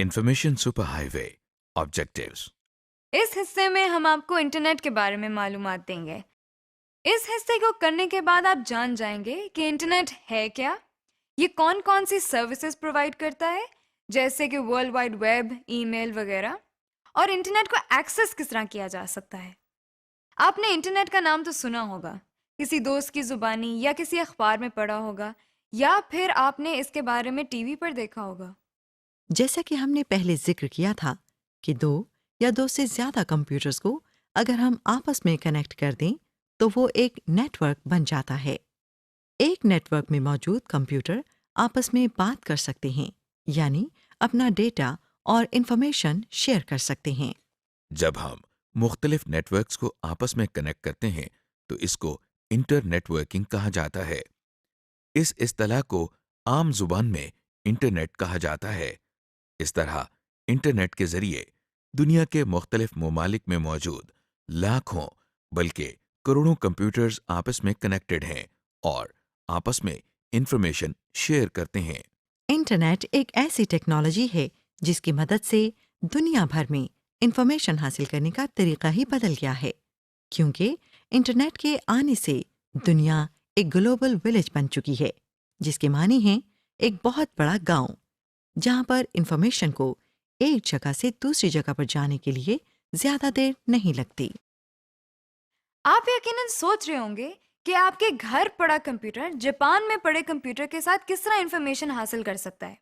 Information super high وے objectives. اس حصے میں ہم آپ کو انٹرنیٹ کے بارے میں معلومات دیں گے۔ اس حصے کو کرنے کے بعد آپ جان جائیں گے کہ انٹرنیٹ ہے کیا، یہ کون کون سی سروسز پرووائڈ کرتا ہے جیسے کہ ورلڈ وائڈ ویب، ای میل وغیرہ، اور انٹرنیٹ کو ایکسس کس طرح کیا جا سکتا ہے۔ آپ نے انٹرنیٹ کا نام تو سنا ہوگا، کسی دوست کی زبانی یا کسی اخبار میں پڑھا ہوگا، یا پھر آپ نے اس کے بارے میں ٹی وی پر دیکھا ہوگا۔ جیسا کہ ہم نے پہلے ذکر کیا تھا کہ دو یا دو سے زیادہ کمپیوٹرز کو اگر ہم آپس میں کنیکٹ کر دیں تو وہ ایک نیٹ ورک بن جاتا ہے۔ ایک نیٹ ورک میں موجود کمپیوٹر آپس میں بات کر سکتے ہیں، یعنی اپنا ڈیٹا اور انفارمیشن شیئر کر سکتے ہیں۔ جب ہم مختلف نیٹ ورکس کو آپس میں کنیکٹ کرتے ہیں تو اس کو انٹر نیٹ ورکنگ کہا جاتا ہے۔ اس اصطلاح کو عام زبان میں انٹرنیٹ کہا جاتا ہے۔ اس طرح انٹرنیٹ کے ذریعے دنیا کے مختلف ممالک میں موجود لاکھوں بلکہ کروڑوں کمپیوٹرز آپس میں کنیکٹڈ ہیں اور آپس میں انفارمیشن شیئر کرتے ہیں۔ انٹرنیٹ ایک ایسی ٹیکنالوجی ہے جس کی مدد سے دنیا بھر میں انفارمیشن حاصل کرنے کا طریقہ ہی بدل گیا ہے، کیونکہ انٹرنیٹ کے آنے سے دنیا ایک گلوبل ولیج بن چکی ہے، جس کے معنی ہیں ایک بہت بڑا گاؤں جہاں پر انفارمیشن کو ایک جگہ سے دوسری جگہ پر جانے کے لیے زیادہ دیر نہیں لگتی۔ آپ یقیناً سوچ رہے ہوں گے کہ آپ کے گھر پڑا کمپیوٹر جاپان میں پڑے کمپیوٹر کے ساتھ کس طرح انفارمیشن حاصل کر سکتا ہے،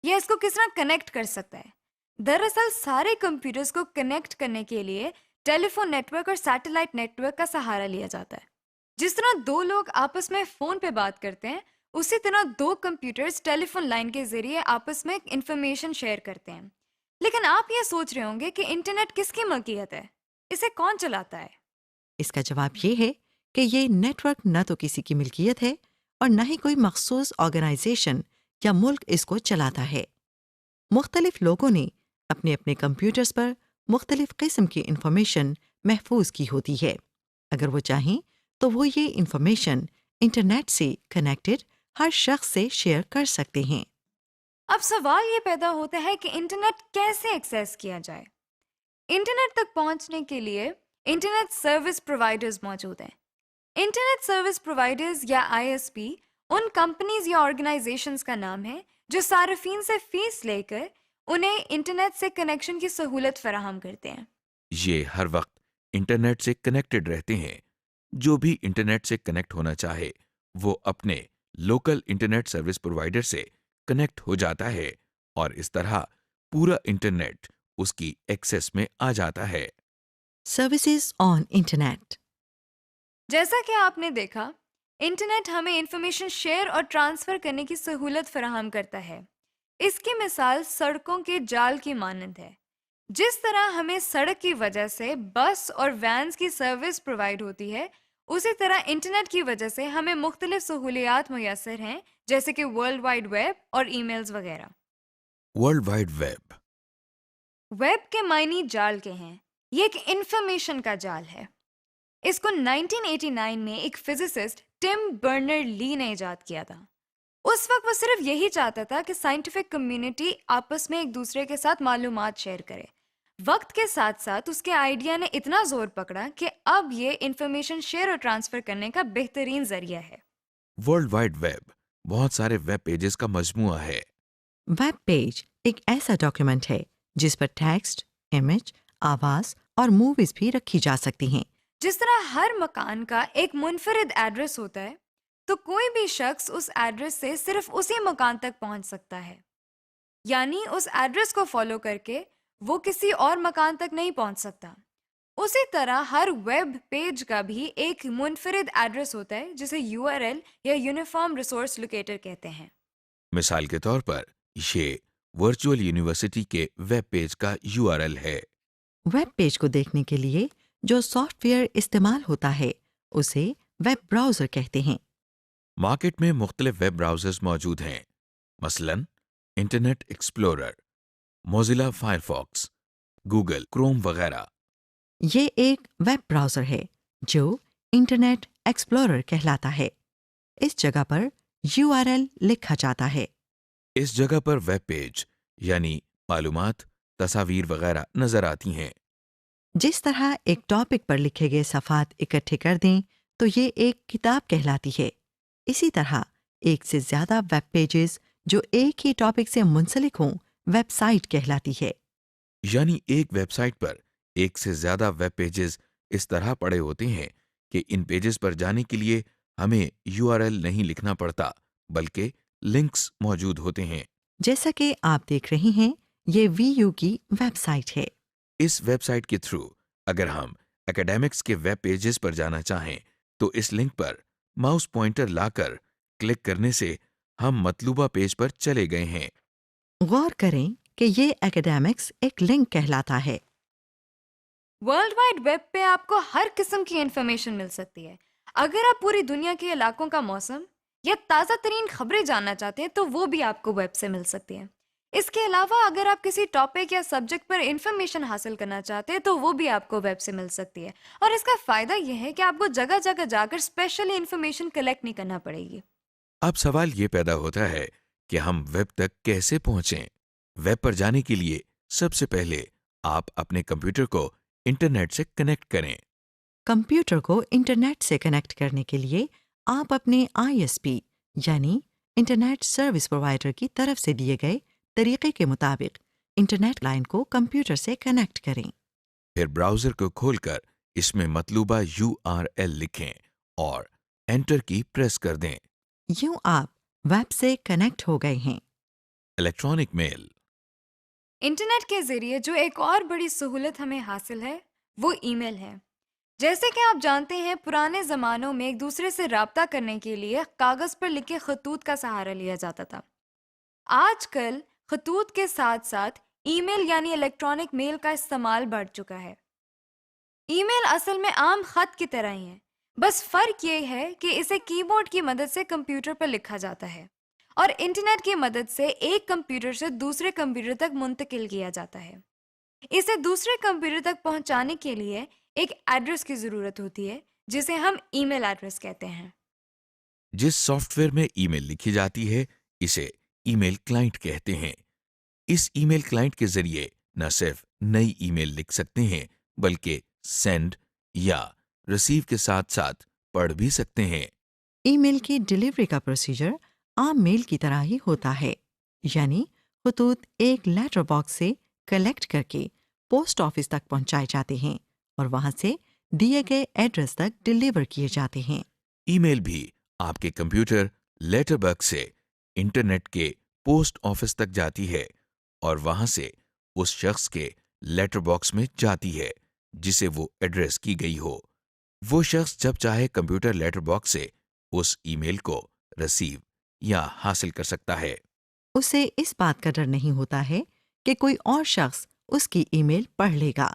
یا اس کو کس طرح کنیکٹ کر سکتا ہے۔ دراصل سارے کمپیوٹرز کو کنیکٹ کرنے کے لیے ٹیلی فون نیٹ ورک اور سیٹلائٹ نیٹ ورک کا سہارا لیا جاتا ہے۔ جس طرح دو لوگ آپس میں فون پہ بات کرتے ہیں، اسی طرح دو کمپیوٹرز ٹیلی فون لائن کے ذریعے آپس میں انفارمیشن شیئر کرتے ہیں۔ لیکن آپ یہ سوچ رہے ہوں گے کہ انٹرنیٹ کس کی ملکیت ہے، اسے کون چلاتا ہے؟ اس کا جواب یہ ہے کہ یہ نیٹ ورک نہ تو کسی کی ملکیت ہے اور نہ ہی کوئی مخصوص آرگنائزیشن یا ملک اس کو چلاتا ہے۔ مختلف لوگوں نے اپنے اپنے کمپیوٹرز پر مختلف قسم کی انفارمیشن محفوظ کی ہوتی ہے۔ اگر وہ چاہیں تو وہ یہ انفارمیشن انٹرنیٹ سے کنیکٹڈ ہر شخص سے شیئر کر سکتے ہیں۔ اب سوال یہ پیدا ہوتا ہے کہ انٹرنیٹ کیسے ایکسیس کیا جائے۔ انٹرنیٹ تک پہنچنے کے لیے انٹرنیٹ سروس پرووائڈرز موجود ہیں۔ انٹرنیٹ سروس پرووائڈرز یا ISP ان کمپنیز یا آرگنائزیشنز کا نام ہے جو صارفین سے فیس لے کر انہیں انٹرنیٹ سے کنیکشن کی سہولت فراہم کرتے ہیں۔ یہ ہر وقت انٹرنیٹ سے کنیکٹڈ رہتے ہیں۔ جو بھی انٹرنیٹ سے کنیکٹ ہونا چاہے وہ اپنے لوکل انٹرنیٹ سروس پرووائڈر سے کنیکٹ ہو جاتا ہے اور اس طرح پورا انٹرنیٹ اس کی ایکسس میں آ جاتا ہے۔ Services on internet. جیسا کہ آپ نے دیکھا، انٹرنیٹ ہمیں انفارمیشن شیئر اور ٹرانسفر کرنے کی سہولت فراہم کرتا ہے۔ اس کی مثال سڑکوں کے جال کی مانند ہے۔ جس طرح ہمیں سڑک کی وجہ سے بس اور وینز کی سروس پرووائڈ ہوتی ہے، اسی طرح انٹرنیٹ کی وجہ سے ہمیں مختلف سہولیات میسر ہیں، جیسے کہ ورلڈ وائڈ ویب اور ای میلز وغیرہ۔ ورلڈ وائڈ ویب ویب کے معنی جال کے ہیں۔ یہ ایک انفارمیشن کا جال ہے۔ اس کو 1989 میں ایک فزسسٹ ٹم برنر لی نے ایجاد کیا تھا۔ اس وقت وہ صرف یہی چاہتا تھا کہ سائنٹیفک کمیونٹی آپس میں ایک دوسرے کے ساتھ معلومات شیئر کرے۔ وقت کے ساتھ ساتھ اس کے آئیڈیا نے اتنا زور پکڑا کہ اب یہ انفارمیشن شیئر اور ٹرانسفر کرنے کا بہترین ذریعہ ہے۔ ورلڈ وائڈ ویب بہت سارے ویب پیجز کا مجموعہ ہے۔ ویب پیج ایک ایسا ڈاکیومنٹ ہے جس پر ٹیکسٹ، امیج، آواز اور موویز بھی رکھی جا سکتی ہیں۔ جس طرح ہر مکان کا ایک منفرد ایڈریس ہوتا ہے، تو کوئی بھی شخص اس ایڈریس سے صرف اسی مکان تک پہنچ سکتا ہے، یعنی اس ایڈریس کو فالو کر کے وہ کسی اور مکان تک نہیں پہنچ سکتا۔ اسی طرح ہر ویب پیج کا بھی ایک منفرد ایڈریس ہوتا ہے جسے URL یا یونیفارم ریسورس لوکیٹر کہتے ہیں۔ مثال کے طور پر یہ ورچوئل یونیورسٹی کے ویب پیج کا URL ہے۔ ویب پیج کو دیکھنے کے لیے جو سافٹ ویئر استعمال ہوتا ہے اسے ویب براؤزر کہتے ہیں۔ مارکیٹ میں مختلف ویب براؤزرز موجود ہیں، مثلا internet explorer, Mozilla Firefox, Google Chrome وغیرہ۔ یہ ایک ویب براؤزر ہے جو انٹرنیٹ ایکسپلورر کہلاتا ہے۔ اس جگہ پر URL لکھا جاتا ہے۔ اس جگہ پر ویب پیج یعنی معلومات، تصاویر وغیرہ نظر آتی ہیں۔ جس طرح ایک ٹاپک پر لکھے گئے صفحات اکٹھے کر دیں تو یہ ایک کتاب کہلاتی ہے، اسی طرح ایک سے زیادہ ویب پیجز جو ایک ہی ٹاپک سے منسلک ہوں ویب سائٹ کہلاتی ہے۔ یعنی ایک ویب سائٹ پر ایک سے زیادہ ویب پیجز اس طرح پڑے ہوتے ہیں کہ ان پیجز پر جانے کے لیے ہمیں URL نہیں لکھنا پڑتا، بلکہ لنکس موجود ہوتے ہیں۔ جیسا کہ آپ دیکھ رہے ہیں، یہ VU کی ویب سائٹ ہے۔ اس ویب سائٹ کے تھرو اگر ہم اکیڈیمکس کے ویب پیجز پر جانا چاہیں تو اس لنک پر ماؤس پوائنٹر لا کر کلک کرنے سے ہم مطلوبہ پیج پر چلے گئے ہیں۔ غور کریں کہ یہ ایکیڈیمکس ایک لنک کہلاتا ہے۔ ورلڈ وائڈ ویب پہ آپ کو ہر قسم کی انفارمیشن مل سکتی ہے۔ اگر آپ پوری دنیا کے علاقوں کا موسم یا تازہ ترین خبریں جاننا چاہتے ہیں تو وہ بھی آپ کو ویب سے مل سکتی ہیں۔ اس کے علاوہ اگر آپ کسی ٹاپک یا سبجیکٹ پر انفارمیشن حاصل کرنا چاہتے ہیں تو وہ بھی آپ کو ویب سے مل سکتی ہے، اور اس کا فائدہ یہ ہے کہ آپ کو جگہ جگہ جا کر اسپیشلی انفارمیشن کلیکٹ نہیں کرنا پڑے گی۔ اب سوال یہ پیدا ہوتا ہے کہ ہم ویب تک کیسے پہنچیں؟ ویب پر جانے کے لیے سب سے پہلے آپ اپنے کمپیوٹر کو انٹرنیٹ سے کنیکٹ کریں۔ کمپیوٹر کو انٹرنیٹ سے کنیکٹ کرنے کے لیے آپ اپنے ISP یعنی انٹرنیٹ سروس پرووائڈر کی طرف سے دیے گئے طریقے کے مطابق انٹرنیٹ لائن کو کمپیوٹر سے کنیکٹ کریں۔ پھر براؤزر کو کھول کر اس میں مطلوبہ URL لکھیں اور انٹر کی پریس کر دیں۔ یوں آپ ویب سے کنیکٹ ہو گئے ہیں۔ Electronic mail. انٹرنیٹ کے ذریعے جو ایک اور بڑی سہولت ہمیں حاصل ہے وہ ای میل ہے۔ جیسے کہ آپ جانتے ہیں، پرانے زمانوں میں ایک دوسرے سے رابطہ کرنے کے لیے کاغذ پر لکھے خطوط کا سہارا لیا جاتا تھا۔ آج کل خطوط کے ساتھ ساتھ ای میل یعنی الیکٹرانک میل کا استعمال بڑھ چکا ہے۔ ای میل اصل میں عام خط کی طرح ہی ہے، بس فرق یہ ہے کہ اسے کی بورڈ کی مدد سے کمپیوٹر پر لکھا جاتا ہے اور انٹرنیٹ کی مدد سے ایک کمپیوٹر سے دوسرے کمپیوٹر تک منتقل کیا جاتا ہے۔ اسے دوسرے کمپیوٹر تک پہنچانے کے لیے ایک ایڈریس کی ضرورت ہوتی ہے جسے ہم ای میل ایڈریس کہتے ہیں۔ جس سافٹ ویئر میں ای میل لکھی جاتی ہے اسے ای میل کلائنٹ کہتے ہیں۔ اس ای میل کلائنٹ کے ذریعے نہ صرف نئی ای میل لکھ سکتے ہیں بلکہ سینڈ یا ریسیو کے ساتھ ساتھ پڑھ بھی سکتے ہیں۔ ای میل کی ڈیلیوری کا پروسیجر عام میل کی طرح ہی ہوتا ہے، یعنی خطوط ایک لیٹر باکس سے کلیکٹ کر کے پوسٹ آفس تک پہنچائے جاتے ہیں اور وہاں سے دیے گئے ایڈریس تک ڈیلیور کیے جاتے ہیں۔ ای میل بھی آپ کے کمپیوٹر لیٹر باکس سے انٹرنیٹ کے پوسٹ آفس تک جاتی ہے اور وہاں سے اس شخص کے لیٹر باکس میں جاتی ہے جسے وہ ایڈریس کی گئی ہو۔ وہ شخص جب چاہے کمپیوٹر لیٹر باکس سے اس ای میل کو ریسیو یا حاصل کر سکتا ہے۔ اسے اس بات کا ڈر نہیں ہوتا ہے کہ کوئی اور شخص اس کی ای میل پڑھ لے گا،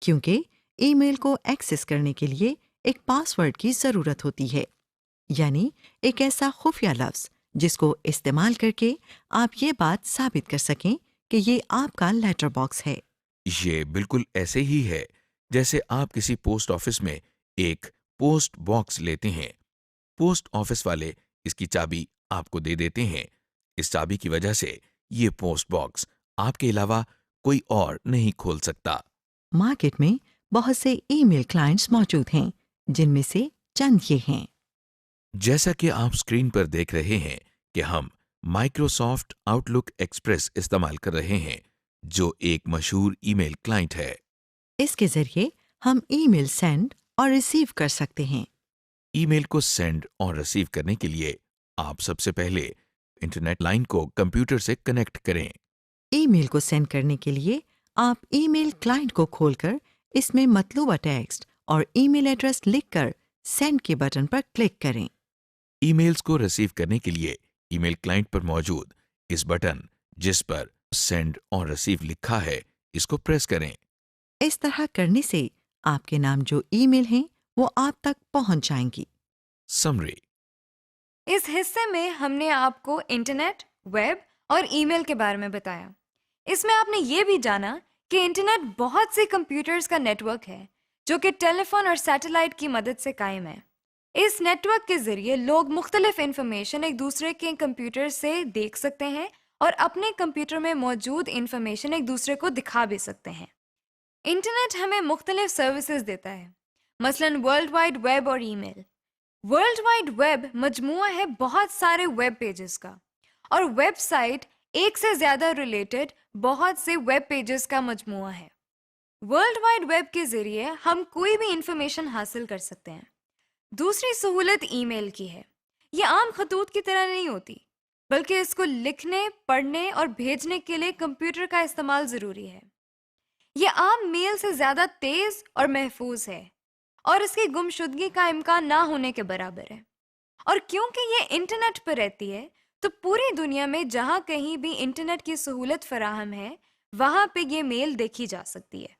کیونکہ ای میل کو ایکسس کرنے کے لیے ایک پاس ورڈ کی ضرورت ہوتی ہے، یعنی ایک ایسا خفیہ لفظ جس کو استعمال کر کے آپ یہ بات ثابت کر سکیں کہ یہ آپ کا لیٹر باکس ہے۔ یہ بالکل ایسے ہی ہے جیسے آپ کسی پوسٹ آفس میں ایک پوسٹ باکس لیتے ہیں۔ پوسٹ آفس والے اس کی چابی آپ کو دے دیتے ہیں۔ اس چابی کی وجہ سے یہ پوسٹ باکس آپ کے علاوہ کوئی اور نہیں کھول سکتا۔ مارکیٹ میں بہت سے ای میل کلائنٹس موجود ہیں، جن میں سے چند یہ ہیں۔ جیسا کہ آپ اسکرین پر دیکھ رہے ہیں کہ ہم مائکروسافٹ آؤٹ لک ایکسپریس استعمال کر رہے ہیں، جو ایک مشہور ای میل کلائنٹ ہے۔ اس کے ذریعے ہم ای میل سینڈ اور ریسیو کر سکتے ہیں۔ ای میل کو سینڈ اور ریسیو کرنے کے لیے آپ سب سے پہلے انٹرنیٹ لائن کو کمپیوٹر سے کنیکٹ کریں۔ ای میل کو سینڈ کرنے کے لیے آپ ای میل کلائنٹ کو کھول کر اس میں مطلوبہ ٹیکسٹ اور ای میل ایڈریس لکھ کر سینڈ کے بٹن پر کلک کریں۔ ای میلز کو ریسیو کرنے کے لیے ای میل کلائنٹ پر موجود اس بٹن جس پر سینڈ اور ریسیو لکھا ہے اس کو پریس کریں۔ اس طرح کرنے سے آپ کے نام جو ای میل ہیں وہ آپ تک پہنچ جائیں گی۔ سمری۔ اس حصے میں ہم نے آپ کو انٹرنیٹ، ویب اور ای میل کے بارے میں بتایا۔ اس میں آپ نے یہ بھی جانا کہ انٹرنیٹ بہت سے کمپیوٹرز کا نیٹ ورک ہے جو کہ ٹیلی فون اور سیٹلائٹ کی مدد سے قائم ہے۔ اس نیٹ ورک کے ذریعے لوگ مختلف انفارمیشن ایک دوسرے کے کمپیوٹر سے دیکھ سکتے ہیں اور اپنے کمپیوٹر میں موجود انفارمیشن ایک دوسرے کو دکھا بھی سکتے ہیں۔ انٹرنیٹ ہمیں مختلف سروسز دیتا ہے، مثلاً ورلڈ وائڈ ویب اور ای میل۔ ورلڈ وائڈ ویب مجموعہ ہے بہت سارے ویب پیجز کا، اور ویب سائٹ ایک سے زیادہ ریلیٹڈ بہت سے ویب پیجز کا مجموعہ ہے۔ ورلڈ وائڈ ویب کے ذریعے ہم کوئی بھی انفارمیشن حاصل کر سکتے ہیں۔ دوسری سہولت ای میل کی ہے۔ یہ عام خطوط کی طرح نہیں ہوتی، بلکہ اس کو لکھنے، پڑھنے اور بھیجنے کے لیے کمپیوٹر کا استعمال ضروری ہے۔ یہ عام میل سے زیادہ تیز اور محفوظ ہے، اور اس کی گمشدگی کا امکان نہ ہونے کے برابر ہے۔ اور کیونکہ یہ انٹرنیٹ پر رہتی ہے، تو پوری دنیا میں جہاں کہیں بھی انٹرنیٹ کی سہولت فراہم ہے، وہاں پہ یہ میل دیکھی جا سکتی ہے۔